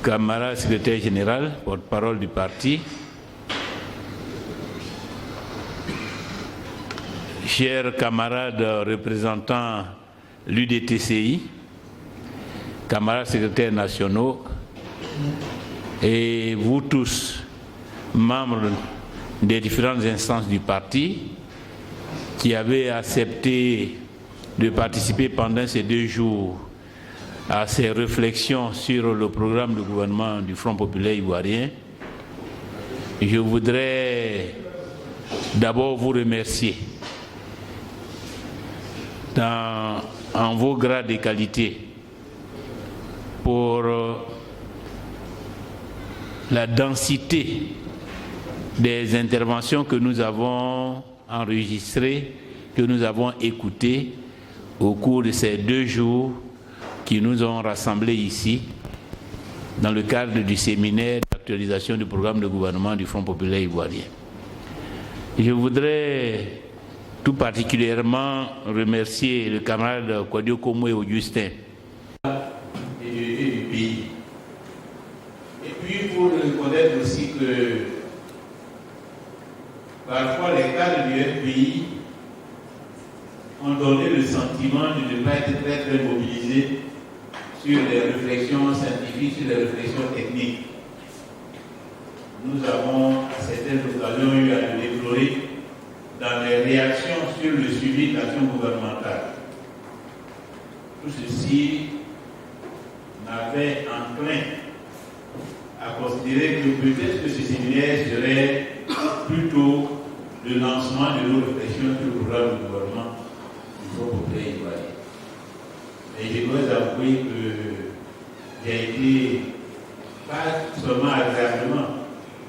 camarade secrétaire général, porte-parole du parti, chers camarades représentants l'UDTCI, camarades secrétaires nationaux, et vous tous, membres des différentes instances du parti, qui avez accepté de participer pendant ces 2 jours à ces réflexions sur le programme de gouvernement du Front populaire ivoirien. Je voudrais d'abord vous remercier en vos grades et qualités pour la densité des interventions que nous avons enregistrées, que nous avons écoutées au cours de ces 2 jours qui nous ont rassemblés ici dans le cadre du séminaire d'actualisation du programme de gouvernement du Front populaire ivoirien. Je voudrais tout particulièrement remercier le camarade Kwadio Komwe Augustin et du pays. Et puis il faut reconnaître aussi que parfois les cadres du FPI ont donné le sentiment de ne pas être très mobilisés sur les réflexions scientifiques, sur les réflexions techniques. Nous avons à certaines occasions eu à le déplorer dans les réactions sur le suivi de l'action gouvernementale. Tout ceci m'avait enclin à considérer que peut-être que ce séminaire serait plutôt le lancement de nos réflexions sur le programme de gouvernement du Front populaire ivoirien. Et je dois avouer que j'ai été pas seulement agréablement,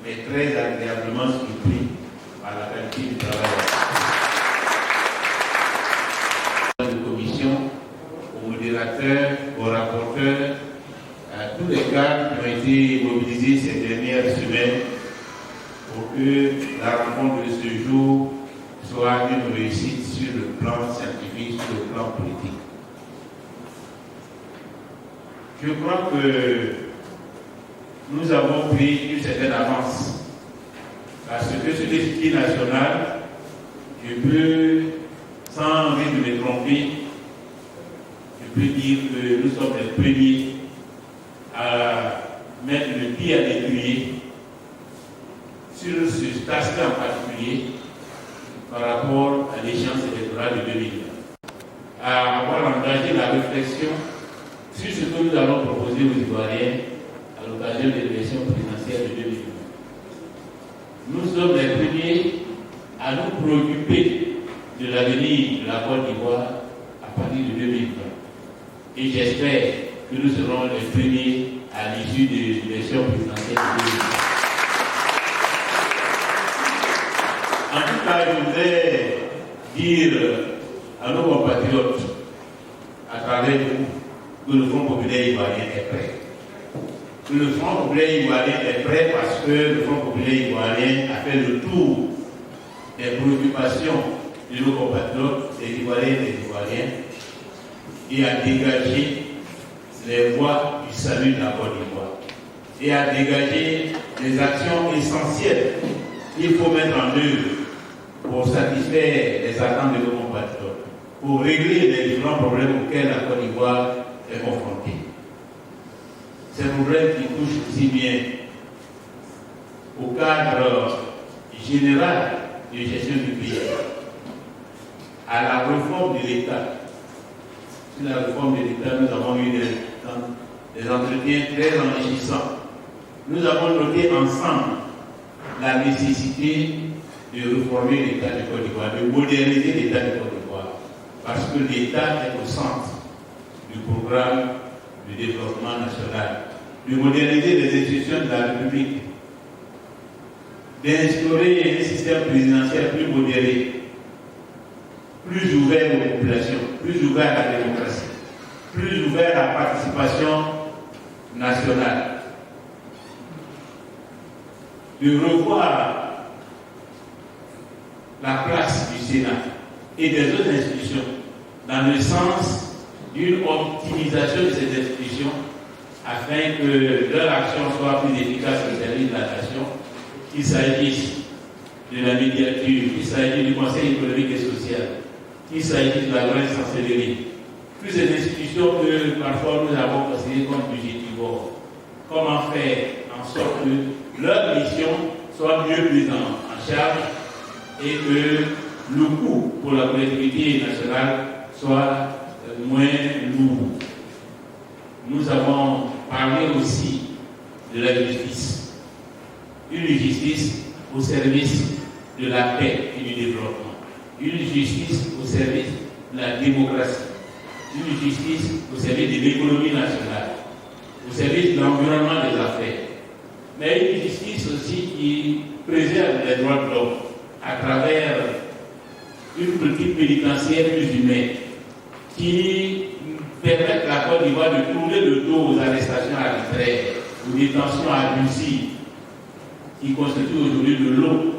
mais très agréablement surpris par la qualité du travail. De commission, aux modérateurs, aux rapporteurs, à tous les cadres qui ont été mobilisés ces dernières semaines pour que la rencontre de ce jour soit une réussite sur le plan scientifique, sur le plan politique. Je crois que nous avons pris une certaine avance parce que sur l'échiquier national, je peux, sans risque de me tromper, je peux dire que nous sommes les premiers à mettre le pied à l'étrier sur cet aspect en particulier par rapport à l'échéance électorale de 2020, à avoir engagé la réflexion sur ce que nous allons proposer aux Ivoiriens à l'occasion des élections présidentielles de 2020. Nous sommes les premiers à nous préoccuper de l'avenir de la Côte d'Ivoire à partir de 2020. Et j'espère que nous serons les premiers à l'issue des élections présidentielles de 2020. En tout cas, je voudrais dire à nos compatriotes, à travers vous, que le Front populaire ivoirien est prêt. Que le Front populaire ivoirien est prêt parce que le Front populaire ivoirien a fait le tour des préoccupations de nos compatriotes, des Ivoiriens et des Ivoiriens, et a dégagé les voies du salut de la Côte d'Ivoire. Et a dégagé les actions essentielles qu'il faut mettre en œuvre pour satisfaire les attentes de nos compatriotes, pour régler les différents problèmes auxquels la Côte d'Ivoire est confrontée. Ces problèmes qui touchent aussi bien au cadre général de gestion du pays, à la réforme de l'État. Sur la réforme de l'État, nous avons eu des entretiens très enrichissants. Nous avons noté ensemble la nécessité de réformer l'État de Côte d'Ivoire, de moderniser l'État de Côte d'Ivoire, parce que l'État est au centre du programme de développement national, de moderniser les institutions de la République, d'instaurer un système présidentiel plus modéré, plus ouvert aux populations, plus ouvert à la démocratie, plus ouvert à la participation nationale, de revoir la place du Sénat et des autres institutions dans le sens d'une optimisation de ces institutions afin que leur action soit plus efficace au service de la nation, qu'il s'agisse de la médiature, qu'il s'agisse du Conseil économique et social, qu'il s'agisse de la grande chancellerie, toutes ces institutions que parfois nous avons considérées comme budgétivores. Comment faire en sorte que leur mission soit mieux prise en charge et que le coût pour la collectivité nationale soit moins lourd. Nous avons parlé aussi de la justice. Une justice au service de la paix et du développement. Une justice au service de la démocratie. Une justice au service de l'économie nationale. Au service de l'environnement des affaires. Mais une justice aussi qui préserve les droits de l'homme à travers une politique pénitentiaire plus humaine qui permet à la Côte d'Ivoire de tourner le dos aux arrestations arbitraires, aux détentions abusives qui constituent aujourd'hui le lot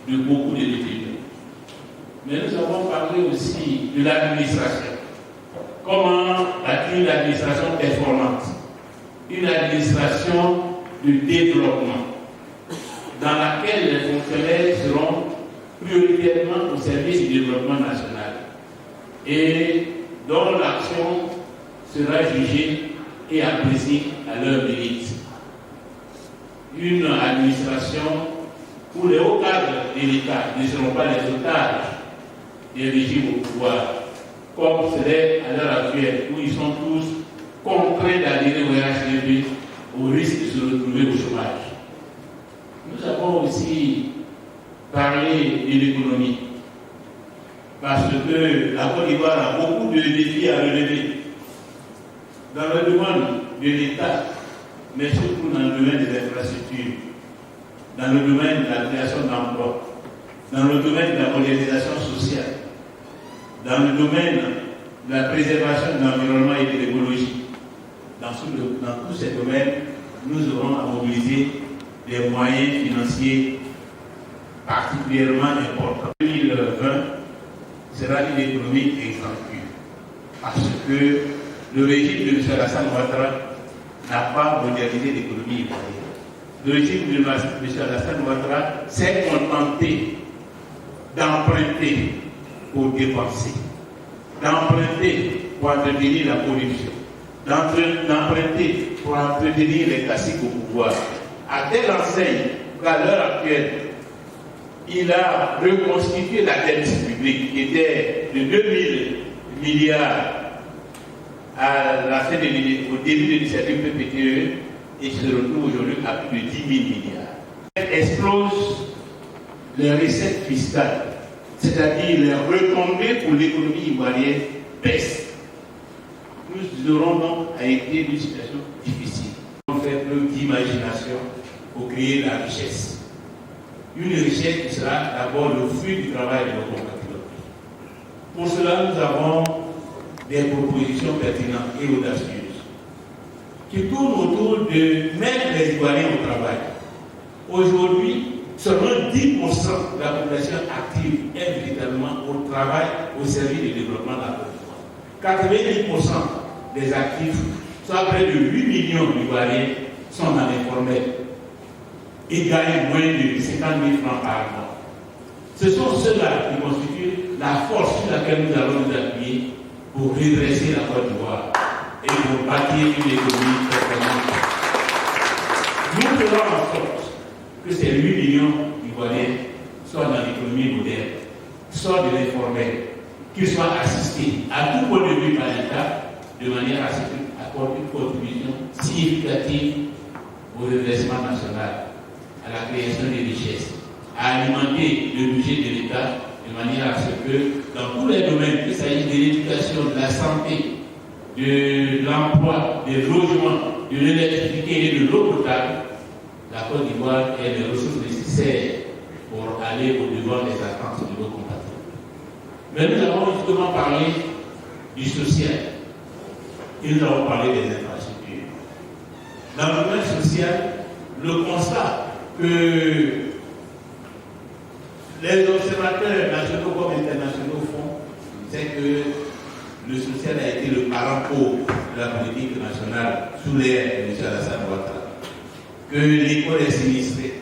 de beaucoup de détenus. Mais nous avons parlé aussi de l'administration. Comment bâtir une administration performante, une administration de développement dans laquelle les fonctionnaires seront prioritairement au service du développement national et dont l'action sera jugée et appréciée à leur mérite. Une administration où les hauts cadres de l'État ne seront pas les otages des régimes au pouvoir, comme c'est à l'heure actuelle, où ils sont tous contraints d'adhérer au RHDP au risque de se retrouver au chômage. Nous avons aussi parlé de l'économie, parce que la Côte d'Ivoire a beaucoup de défis à relever dans le domaine de l'État, mais surtout dans le domaine des infrastructures, dans le domaine de la création d'emplois, dans le domaine de la modernisation sociale, dans le domaine de la préservation de l'environnement et de l'écologie. Dans tous ces domaines, nous aurons à mobiliser des moyens financiers particulièrement importants. 2020 sera une économie exemplaire parce que le régime de M. Alassane Ouattara n'a pas modernisé l'économie ivoirienne. Le régime de M. Alassane Ouattara s'est contenté d'emprunter pour dépenser, d'emprunter pour entretenir la corruption, d'emprunter pour entretenir les classiques au pouvoir. À telle enseigne qu'à l'heure actuelle, il a reconstitué la dette publique qui était de 2 000 milliards à la fin au début de l'initiative PPTE et se retrouve aujourd'hui à plus de 10 000 milliards. Explose les recettes fiscales, c'est-à-dire les retombées pour l'économie ivoirienne baissent. Nous aurons donc à écrire une situation difficile. On fait preuve d'imagination pour créer la richesse. Une richesse qui sera d'abord le fruit du travail de nos compatriotes. Pour cela, nous avons des propositions pertinentes et audacieuses qui tournent autour de mettre les Ivoiriens au travail. Aujourd'hui, seulement 10% de la population active est véritablement au travail au service du développement de la Côte d'Ivoire. 90% des actifs, soit près de 8 millions d'Ivoiriens, sont dans l'informel et gagnent moins de 50 000 francs par mois. Ce sont ceux-là qui constituent la force sur laquelle nous allons nous appuyer pour redresser la Côte d'Ivoire et pour bâtir une économie performante. Nous ferons en sorte que ces 8 millions d'Ivoiriens soient dans l'économie moderne, soient de l'informel, qu'ils soient assistés à tout point de vue par l'État, de manière à ce qu'ils apportent une contribution significative au redressement national, à la création des richesses, à alimenter le budget de l'État de manière à ce que, dans tous les domaines, qu'il s'agisse de l'éducation, de la santé, de l'emploi, des logements, de l'électricité et de l'eau potable, la Côte d'Ivoire ait les ressources nécessaires pour aller au-devant des attentes de nos compatriotes. Mais nous avons justement parlé du social et nous avons parlé des infrastructures. Dans le domaine social, le constat que les observateurs nationaux comme internationaux font, c'est que le social a été le parent pauvre de la politique nationale sous l'ère de M. Alassane Ouattara. Que l'école est sinistrée,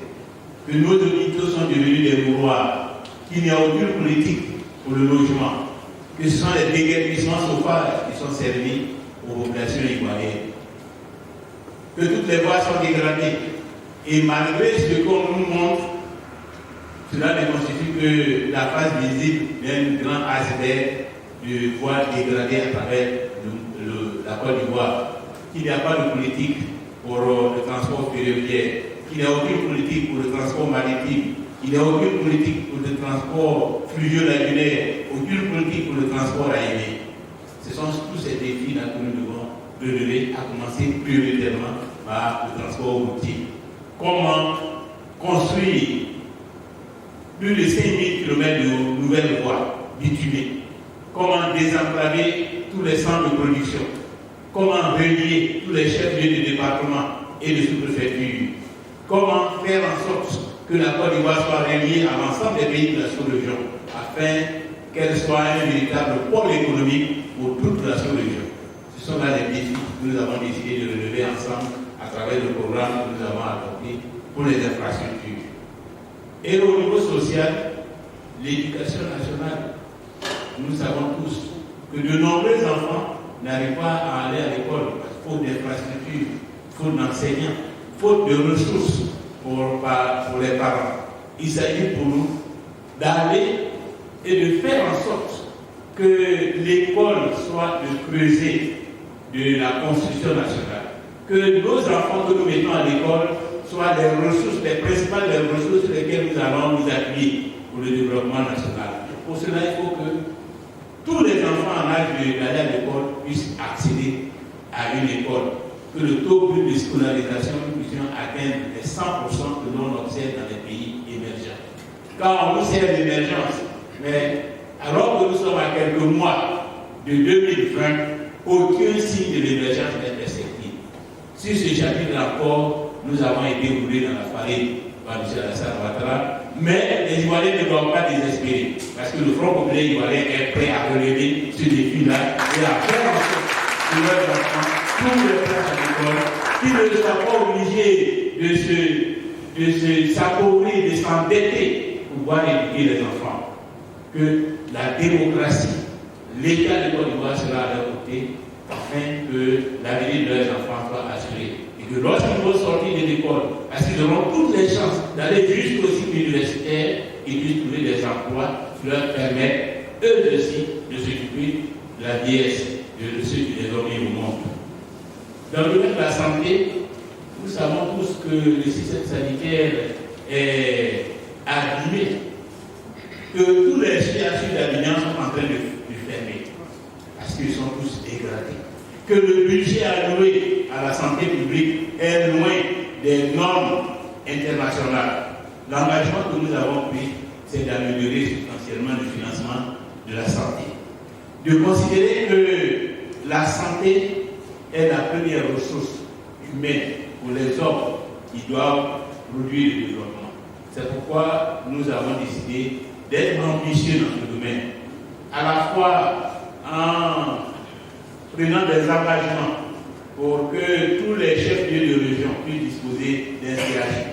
que nos hôpitaux sont devenus des mouroirs, qu'il n'y a aucune politique pour le logement, que ce sont les déguerpissements sauvages qui sont servis aux populations ivoiriennes, que toutes les voies sont dégradées. Et malgré ce qu'on nous montre, cela ne constitue que la face visible d'un grand iceberg de voies dégradées à travers la Côte d'Ivoire. Il n'y a pas de politique pour le transport ferroviaire, il n'y a aucune politique pour le transport maritime, il n'y a aucune politique pour le transport fluvio-lagunaire, aucune politique pour le transport aérien. Ce sont tous ces défis-là que nous devons relever, à commencer prioritairement par le transport routier. Comment construire plus de 5000 km de nouvelles voies bitumées? Comment désenclaver tous les centres de production? Comment relier tous les chefs-lieux de département et de sous-préfecture? Comment faire en sorte que la Côte d'Ivoire soit reliée à l'ensemble des pays de la sous-région afin qu'elle soit un véritable pôle économique pour toute la sous-région? Ce sont là les défis que nous avons décidé de relever ensemble à travers le programme que nous avons adopté pour les infrastructures. Et au niveau social, l'éducation nationale, nous savons tous que de nombreux enfants n'arrivent pas à aller à l'école, faute d'infrastructures, faute d'enseignants, faute de ressources pour les parents. Il s'agit pour nous d'aller et de faire en sorte que l'école soit le creuset de la construction nationale, que nos enfants que nous mettons à l'école soient les ressources, les principales ressources sur lesquelles nous allons nous appuyer pour le développement national. Pour cela, il faut que tous les enfants en âge d'aller à l'école puissent accéder à une école, que le taux de scolarisation puisse atteindre les 100% que l'on observe dans les pays émergents. Quand on nous sert l'émergence, mais alors que nous sommes à quelques mois de 2020, aucun signe de l'émergence n'est perceptible. Sur ce chapitre encore, nous avons été roulés dans la farine par M. Alassane Ouattara, mais les Ivoiriens ne doivent pas désespérer, parce que le Front populaire ivoirien est prêt à relever ce défi-là et à faire en sorte que leurs enfants, tous les classes à l'école, qu'ils ne soient pas obligés de s'appauvrir, de s'endetter pour pouvoir éduquer les enfants. Que la démocratie, l'État de Côte d'Ivoire sera à leur côté, afin que l'avenir de leurs enfants soit assuré. Et que lorsqu'ils vont sortir de l'école, parce qu'ils auront toutes les chances d'aller jusqu'au cycle universitaire, ils puissent trouver des emplois qui leur permettent, eux aussi, de s'occuper de la vieillesse, de ceux qui désormais au monde. Dans le domaine de la santé, nous savons tous que le système sanitaire est abîmé, que tous les CHU d'Avignon sont en train de fermer, parce qu'ils sont tous dégradés, que le budget alloué à la santé publique est loin des normes internationales. L'engagement que nous avons pris, c'est d'améliorer substantiellement le financement de la santé. De considérer que la santé est la première ressource humaine pour les hommes qui doivent produire le développement. C'est pourquoi nous avons décidé d'être ambitieux dans ce domaine, à la fois en prenant des engagements pour que tous les chefs-lieux de région puissent disposer d'un CHU,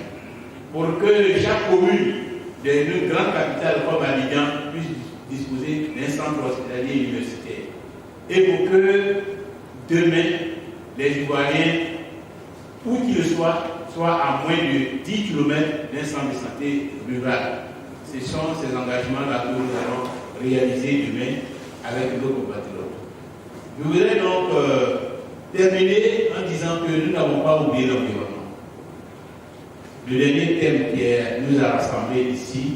pour que chaque commune des deux grandes capitales comme Abidjan puisse disposer d'un centre hospitalier universitaire, et pour que demain, les Ivoiriens, où qu'ils soient à moins de 10 km d'un centre de santé rural. Ce sont ces engagements-là que nous allons réaliser demain avec nos compatriotes. Je voudrais donc terminer en disant que nous n'avons pas oublié l'environnement. Le dernier thème qui nous a rassemblés ici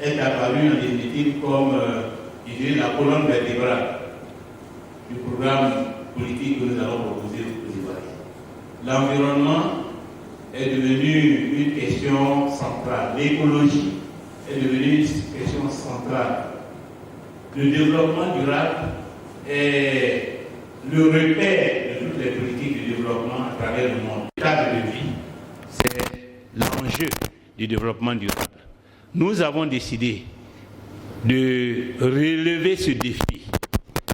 est apparu en définitive comme la colonne vertébrale du programme politique que nous allons proposer aux Ivoiriens. L'environnement est devenu une question centrale. L'écologie est devenue une question centrale. Le développement durable est le repère de toutes les politiques de développement à travers le monde. L'état de vie, c'est l'enjeu du développement durable. Nous avons décidé de relever ce défi,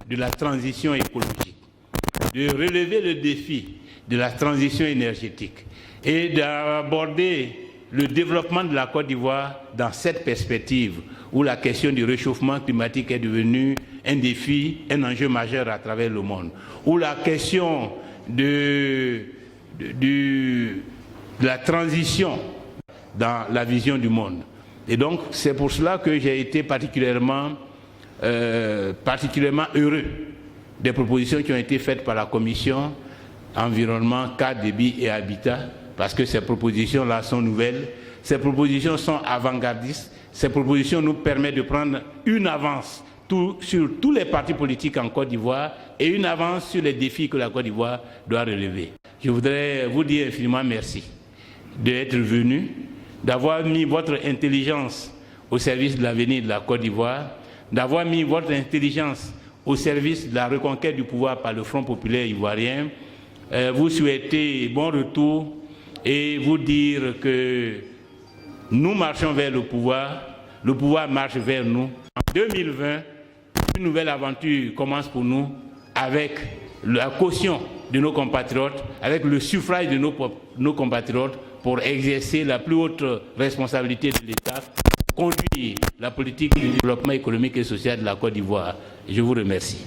de la transition écologique, de relever le défi de la transition énergétique et d'aborder le développement de la Côte d'Ivoire dans cette perspective où la question du réchauffement climatique est devenue un défi, un enjeu majeur à travers le monde, où la question de la transition dans la vision du monde. Et donc, c'est pour cela que j'ai été particulièrement heureux des propositions qui ont été faites par la Commission Environnement, Cadre de Vie et Habitat, parce que ces propositions-là sont nouvelles, ces propositions sont avant-gardistes, ces propositions nous permettent de prendre une avance sur tous les partis politiques en Côte d'Ivoire et une avance sur les défis que la Côte d'Ivoire doit relever. Je voudrais vous dire infiniment merci d'être venu, d'avoir mis votre intelligence au service de l'avenir de la Côte d'Ivoire, d'avoir mis votre intelligence au service de la reconquête du pouvoir par le Front populaire ivoirien. Vous souhaitez bon retour et vous dire que nous marchons vers le pouvoir marche vers nous. En 2020, une nouvelle aventure commence pour nous avec la caution de nos compatriotes, avec le suffrage de nos compatriotes pour exercer la plus haute responsabilité de l'État, conduire la politique de développement économique et social de la Côte d'Ivoire. Je vous remercie.